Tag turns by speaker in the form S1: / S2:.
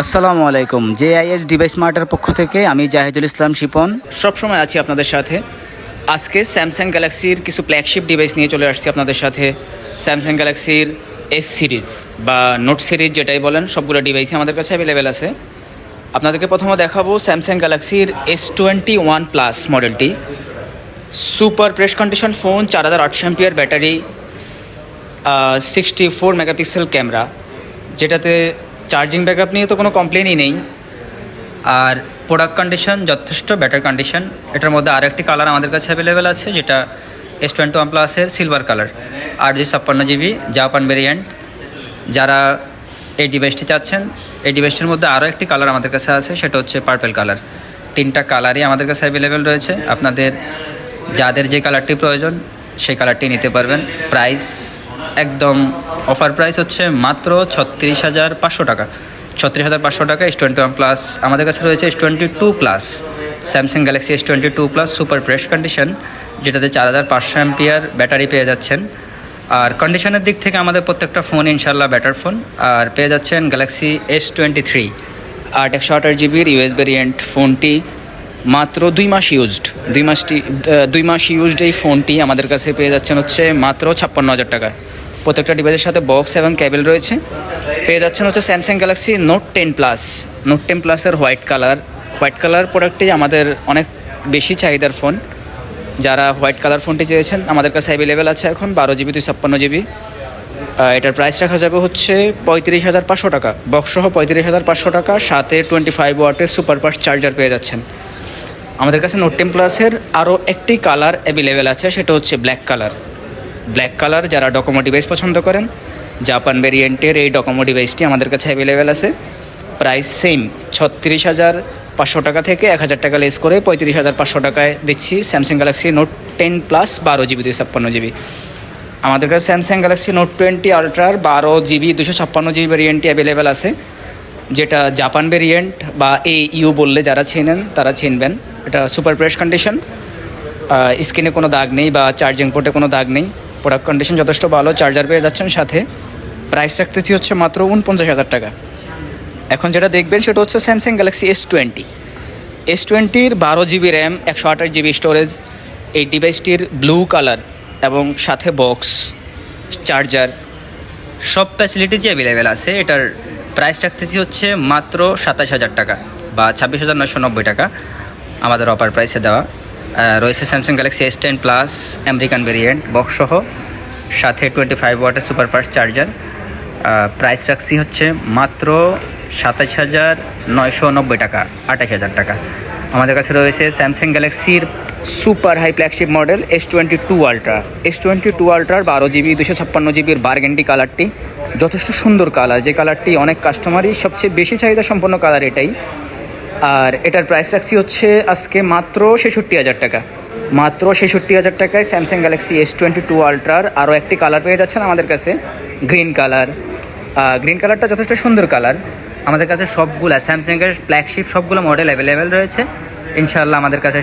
S1: আসসালামু আলাইকুম। JIS device মার্টের পক্ষ থেকে আমি জাহিদুল ইসলাম শিপন সবসময় আছি আপনাদের সাথে। আজকে স্যামসাং গ্যালাক্সির কিছু ফ্ল্যাগশিপ ডিভাইস নিয়ে চলে আসছি আপনাদের সাথে। স্যামসাং গ্যালাক্সির S সিরিজ বা নোট সিরিজ যেটাই বলেন, সবগুলো ডিভাইসই আমাদের কাছে অ্যাভেলেবেল আছে। আপনাদেরকে প্রথমে দেখাবো স্যামসাং গ্যালাক্সির S21 প্লাস মডেলটি। Super fresh condition phone, 4800 MPR battery, 64 megapixel camera, যেটাতে চার্জিং ব্যাকআপ নিয়ে তো কোনো কমপ্লেনই নেই। আর প্রোডাক্ট কন্ডিশন যথেষ্ট বেটার কন্ডিশন। এটার মধ্যে আর একটি কালার আমাদের কাছে অ্যাভেলেবেল আছে, যেটা S21 প্লাসের silver colour, 8GB Japan variant. যারা এই ডিভাইসটি চাচ্ছেন, এই ডিভাইসটির মধ্যে আরও একটি কালার আমাদের কাছে আছে, সেটা হচ্ছে পার্পল কালার। তিনটা কালারই আমাদের কাছে অ্যাভেলেবেল রয়েছে। আপনাদের যাদের যে কালারটি প্রয়োজন সেই কালারটি নিতে পারবেন। প্রাইস একদম অফার প্রাইস হচ্ছে মাত্র 36,500 টাকা। 36,500 টাকা S21 প্লাস। আমাদের কাছে রয়েছে S22 plus, Samsung Galaxy S22 plus super fresh condition, যেটাতে 4500 এমপিআর ব্যাটারি পেয়ে যাচ্ছেন। আর কন্ডিশনের দিক থেকে আমাদের প্রত্যেকটা ফোন ইনশাল্লাহ ব্যাটার ফোন। আর পেয়ে যাচ্ছেন Galaxy S23 128GB US variant. ফোনটি মাত্র 2 মাস ইউজড। 2 মাস ইউজড এই ফোনটি আমাদের কাছে পেয়ে যাচ্ছেন হচ্ছে মাত্র 56,000 টাকা। প্রত্যেকটা ডিভাইসের সাথে বক্স এবং কেবল রয়েছে। পেয়ে যাচ্ছেন হচ্ছে Samsung Galaxy note 10 plus. Note 10 প্লাসের হোয়াইট কালার প্রোডাক্টটি আমাদের অনেক বেশি চাহিদার ফোন। যারা হোয়াইট কালার ফোনটি চেয়েছেন আমাদের কাছে অ্যাভেলেবেল আছে এখন 12GB 256GB। এটার প্রাইস রাখা যাবে হচ্ছে 35,500 টাকা, বক্সসহ 35,500 টাকা। সাথে 25 ওয়াটের সুপার ফাস্ট চার্জার পেয়ে যাচ্ছেন। আমাদের কাছে নোট 10 প্লাসের আরও একটি কালার অ্যাভেলেবেল আছে, সেটা হচ্ছে ব্ল্যাক কালার। যারা ডকোমো ডিভাইস পছন্দ করেন, জাপান ভেরিয়েন্টের এই ডকোমো ডিভাইসটি আমাদের কাছে অ্যাভেলেবেল আছে। প্রাইস সেম 36,500 টাকা থেকে 1,000 টাকা লেস করে 35,500 টাকায় দিচ্ছি Samsung Galaxy note 10 plus 12GB 256GB। আমাদের কাছে স্যামসাং গ্যালাক্সি নোট 20 আলট্রার 12GB 256GB ভেরিয়েন্টটি অ্যাভেলেবেল আছে, যেটা জাপান ভেরিয়েন্ট বা AU বললে যারা চেনেন তারা চিনবেন। এটা সুপার প্রেস কন্ডিশন, স্ক্রিনে কোনো দাগ নেই বা চার্জিং পোর্টে কোনো দাগ নেই। প্রোডাক্ট কন্ডিশন যথেষ্ট ভালো, চার্জার পেয়ে যাচ্ছেন সাথে। প্রাইস রাখতেছি হচ্ছে মাত্র 49,000 টাকা। এখন যেটা দেখবেন সেটা হচ্ছে স্যামসাং গ্যালাক্সি S20-র 12GB র্যাম, 128GB স্টোরেজ। এই ডিভাইসটির ব্লু কালার এবং সাথে বক্স, চার্জার, সব ফ্যাসিলিটিজ অ্যাভেলেবেল আছে। এটার প্রাইস রাখতেছি হচ্ছে মাত্র 27,000 টাকা বা 26,990 টাকা আমাদের অফার প্রাইসে দেওয়া। রয়েছে Samsung Galaxy S10 plus American variant, বক্সসহ, সাথে 25 ওয়াটের সুপার ফাস্ট চার্জার। প্রাইস রাখছি হচ্ছে মাত্র 27,990 টাকা, 28,000 টাকা। আমাদের কাছে রয়েছে স্যামসাং গ্যালাক্সির super high flagship model S22 ultra. S22 আলট্রার 12GB 256GBর বার্গেন্ডি কালারটি যথেষ্ট সুন্দর কালার, যে কালারটি অনেক কাস্টমারই সবচেয়ে বেশি চাহিদা সম্পন্ন কালার এটাই। আর এটার প্রাইস রাখছি হচ্ছে আজকে মাত্র 66,000 টাকা। মাত্র 66,000 টাকায় স্যামসাং গ্যালাক্সি S22 আলট্রার আরও একটি কালার পেয়ে যাচ্ছেন আমাদের কাছে, গ্রিন কালারটা যথেষ্ট সুন্দর কালার। আমাদের কাছে সবগুলো স্যামসাংয়ের ফ্ল্যাগশিপ সবগুলো মডেল অ্যাভেলেবেল রয়েছে। ইনশাআল্লাহ আমাদের কাছে